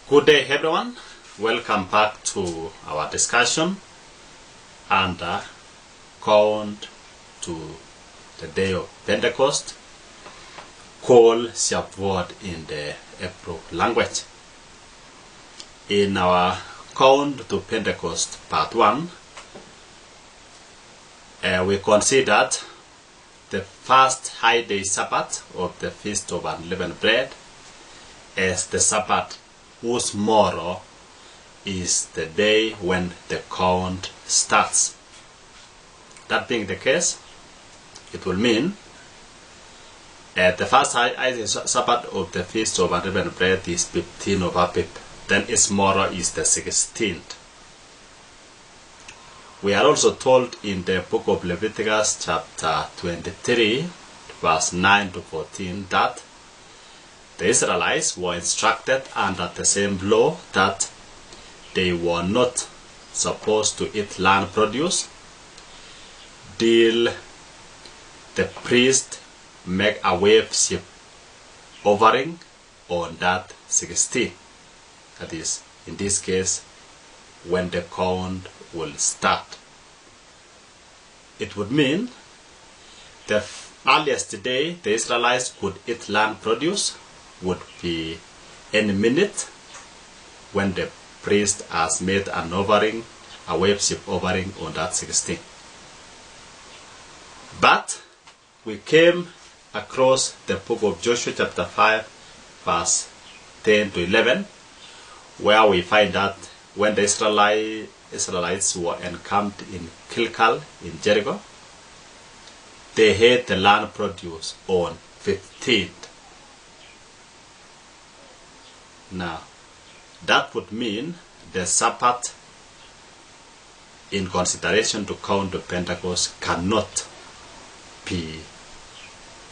Good day, everyone. Welcome back to our discussion and count to the day of Pentecost, called Shavuot in the Hebrew language. In our count to Pentecost part 1, we considered the first high day Sabbath of the Feast of Unleavened Bread as the Sabbath whose morrow is the day when the count starts. That being the case, it will mean the first high day Sabbath of the Feast of Unleavened Bread is 15 of Abib. Then its morrow is the 16th. We are also told in the book of Leviticus chapter 23 verse 9 to 14 that the Israelites were instructed under the same law that they were not supposed to eat land produce till the priest make a wave-ship offering on that 16. That is, in this case, when the count will start. It would mean the earliest day the Israelites could eat land produce would be any minute when the priest has made an offering, a wave-ship offering on that 16. But we came across the book of Joshua chapter 5 verse 10 to 11 where we find that when the Israelites were encamped in Gilgal in Jericho, they had the land produce on 15th. Now, that would mean the Sabbath in consideration to count the Pentecost cannot be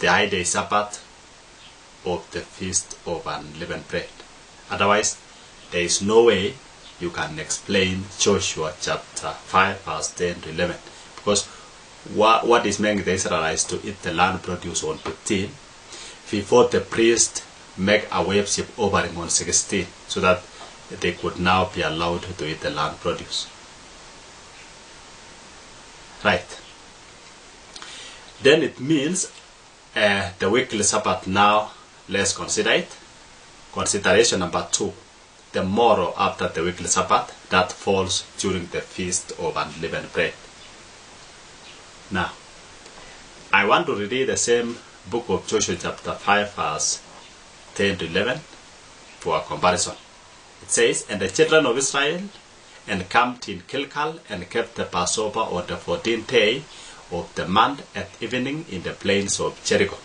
the high day Sabbath of the Feast of Unleavened Bread. Otherwise, there is no way you can explain Joshua chapter 5 verse 10 to 11. Because what is making the Israelites to eat the land produce on 15 before the priest make a wave-ship offering on 16 so that they could now be allowed to eat the land produce. Right. Then it means the weekly Sabbath now, let's consider it. Consideration number 2. The morrow after the weekly Sabbath that falls during the Feast of Unleavened Bread. Now, I want to read the same book of Joshua chapter 5 verse 10 to 11 for a comparison. It says, "And the children of Israel encamped in Gilgal and kept the Passover on the 14th day of the month at evening in the plains of Jericho.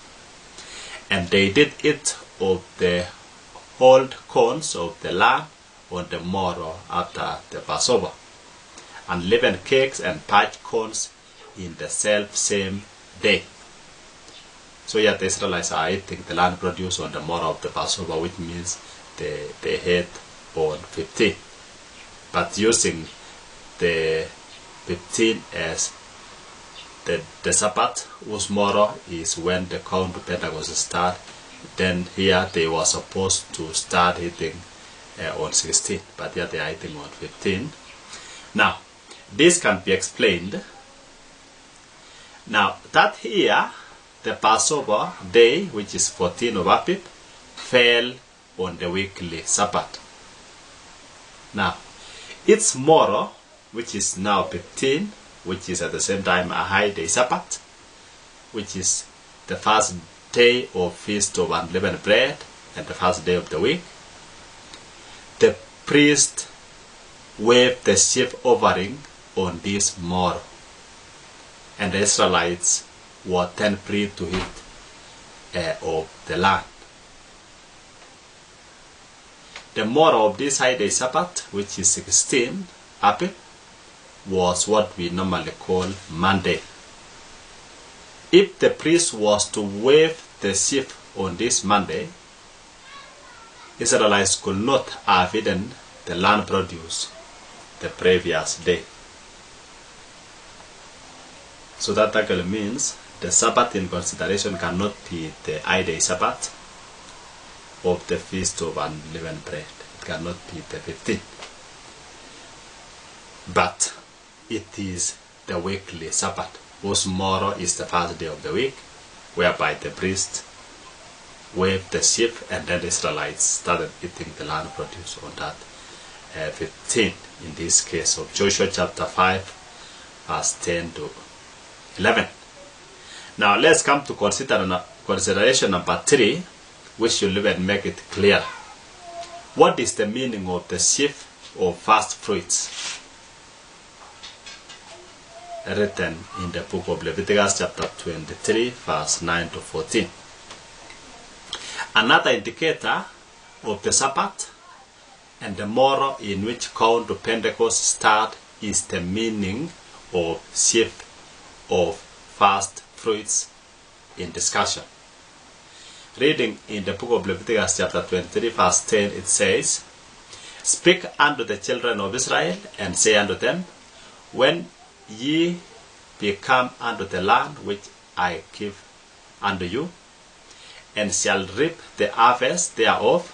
And they did eat of the old corns of the lamb on the morrow after the Passover, and leavened cakes and parched corns in the self-same day." So yet the Israelites are eating the land produce on the morrow of the Passover, which means they had on 15. But using the 15 as the Sabbath, whose morrow is when the count to Pentecost start, then here they were supposed to start eating on 16, but here they are eating on 15. Now, this can be explained. Now, that here, the Passover day, which is 14 of Abib, fell on the weekly Sabbath. Now, its morrow, which is now 15, which is at the same time a high day Sabbath, which is the first day of Feast of Unleavened Bread and the first day of the week, the priest waved the sheep offering on this morrow, and the Israelites were then free to eat of the land. The morrow of this high day Sabbath, which is 16 Abib, was what we normally call Monday. If the priest was to wave the sheep on this Monday, Israelites could not have eaten the land produce the previous day. So that actually means the Sabbath in consideration cannot be the high day Sabbath of the Feast of Unleavened Bread. It cannot be the 15th. But it is the weekly Sabbath, whose tomorrow is the first day of the week, whereby the priest waved the sheep, and then the Israelites started eating the land produce on that 15th, in this case of Joshua chapter 5, verse 10 to 11. Now let's come to consideration number 3, which will even make it clear. What is the meaning of the sheaf of first fruits? Written in the book of Leviticus chapter 23, verse 9 to 14. Another indicator of the Sabbath and the moral in which count to Pentecost start is the meaning of sheaf of first fruits in discussion. Reading in the book of Leviticus chapter 23, verse 10, it says, "Speak unto the children of Israel, and say unto them, When ye be come unto the land which I give unto you, and shall reap the harvest thereof,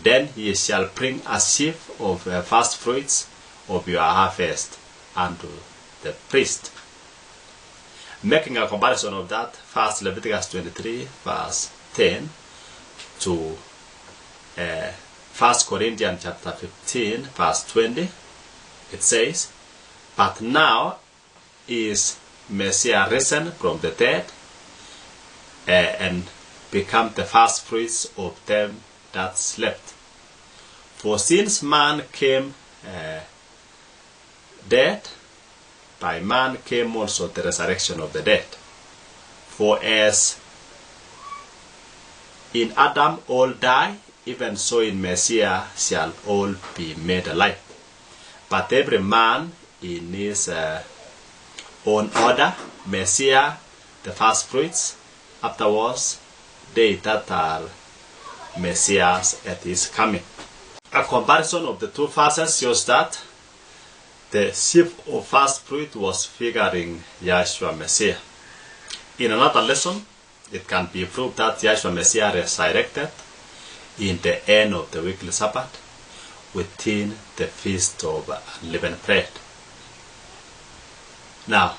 then ye shall bring a sheaf of first fruits of your harvest unto the priest." Making a comparison of that, first Leviticus 23, verse 10 to 1 Corinthians chapter 15, verse 20, it says, "But now is Messiah risen from the dead, and become the first fruits of them that slept. For since man came dead, by man came also the resurrection of the dead. For as in Adam all die, even so in Messiah shall all be made alive. But every man in his own order, Messiah the first fruits, afterwards they that are Messiahs at his coming." A comparison of the two verses shows that the sheaf of first fruit was figuring Yahshua Messiah. In another lesson, it can be proved that Yahshua Messiah resurrected in the end of the weekly Sabbath within the feast of unleavened bread. Now,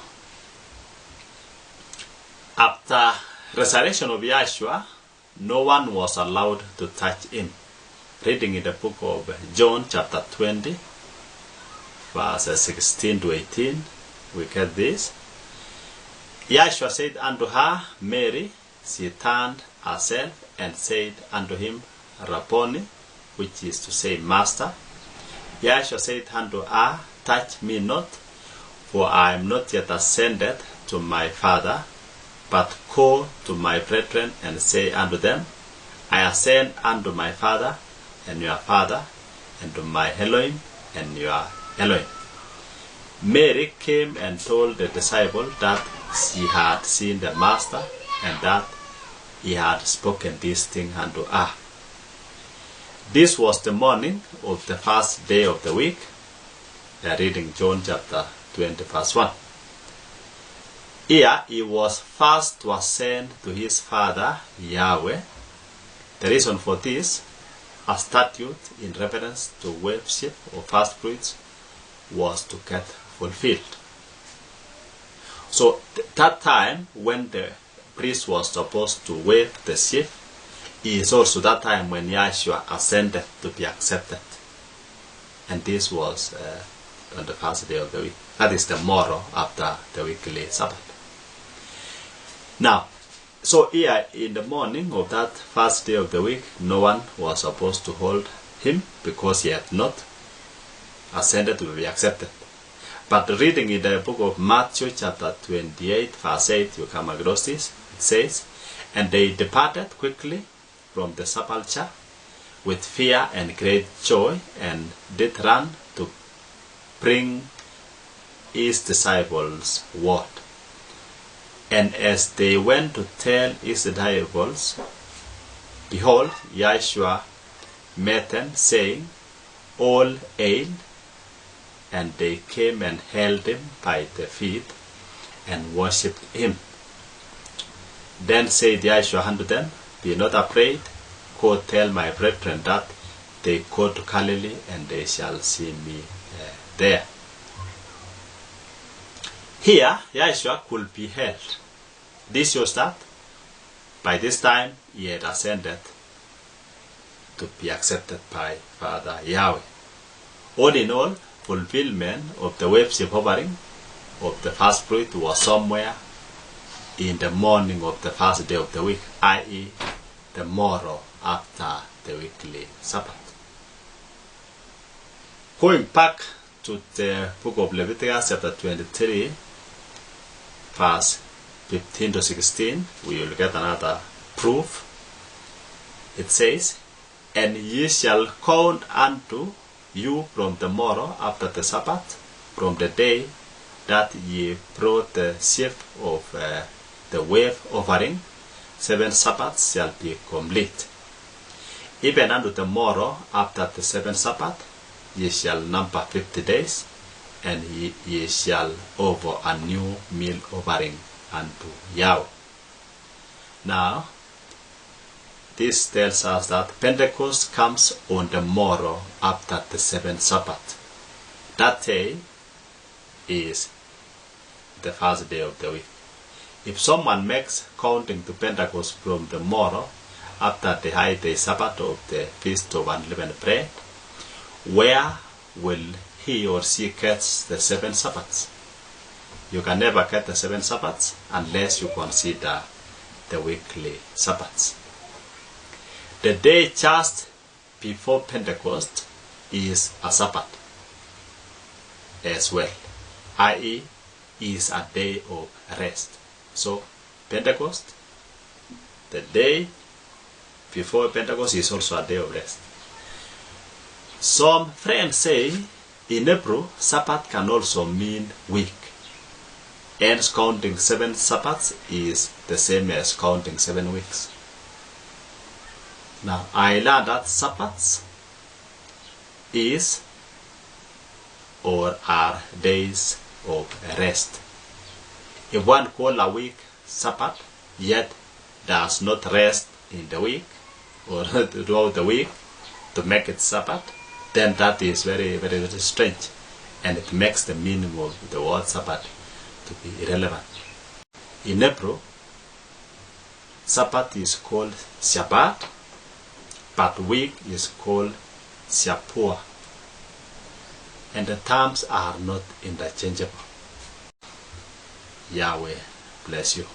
after resurrection of Yahshua, no one was allowed to touch him. Reading in the book of John chapter 20, verses 16 to 18, we get this. "Yahshua said unto her, Mary. She turned herself and said unto him, Rabboni, which is to say, Master. Yahshua said unto her, Touch me not, for I am not yet ascended to my Father, but go to my brethren and say unto them, I ascend unto my Father and your Father, and to my Elohim and your Elohim." Mary came and told the disciple that she had seen the Master, and that he had spoken this thing unto her. This was the morning of the first day of the week. Reading John chapter 20, verse 1. Here he was first to ascend to his Father, Yahweh. The reason for this, a statute in reference to worship of first fruits, was to get fulfilled. So that time when the priest was supposed to wave the sheaf is also that time when Yahshua ascended to be accepted. And this was on the first day of the week. That is the morrow after the weekly Sabbath. Now, so here in the morning of that first day of the week, no one was supposed to hold him because he had not ascended to be accepted. But reading in the book of Matthew chapter 28, verse 8, you come across this. It says, "And they departed quickly from the sepulchre with fear and great joy, and did run to bring his disciples word. And as they went to tell his disciples, behold, Yahshua met them, saying, All hail. And they came and held him by the feet and worshipped him. Then said Yahshua unto them, Be not afraid, go tell my brethren that they go to Galilee, and they shall see me there. Here, Yeshua could be held. This shows that by this time he had ascended to be accepted by Father Yahweh. All in all, fulfillment of the worship offering of the first fruit was somewhere in the morning of the first day of the week, i.e. the morrow after the weekly Sabbath. Going back to the book of Leviticus chapter 23, verse 15 to 16, we will get another proof. It says, "And ye shall count unto you from the morrow after the Sabbath, from the day that ye brought the sheaf of the wave offering, 7 Sabbaths shall be complete. Even unto the morrow after the 7th Sabbath, ye shall number 50 days, and ye shall offer a new meal offering unto Yahweh." Now, this tells us that Pentecost comes on the morrow after the 7th Sabbath. That day is the first day of the week. If someone makes counting to Pentecost from the morrow after the high day Sabbath of the Feast of Unleavened Bread, where will he or she get the 7 Sabbaths? You can never get the 7 Sabbaths unless you consider the weekly Sabbaths. The day just before Pentecost is a Sabbath as well, i.e. is a day of rest. So Pentecost, the day before Pentecost, is also a day of rest. Some friends say in Hebrew, Sabbath can also mean week. Hence, counting 7 Sabbaths is the same as counting 7 weeks. Now, I learned that Sabbaths is or are days of rest. If one call a week Sabbath, yet does not rest in the week or throughout the week to make it Sabbath, then that is very, very, very strange, and it makes the meaning of the word Sabbath to be irrelevant. In Hebrew, Sabbath is called Shabbat, but week is called Shapuah, and the terms are not interchangeable. Yahweh bless you.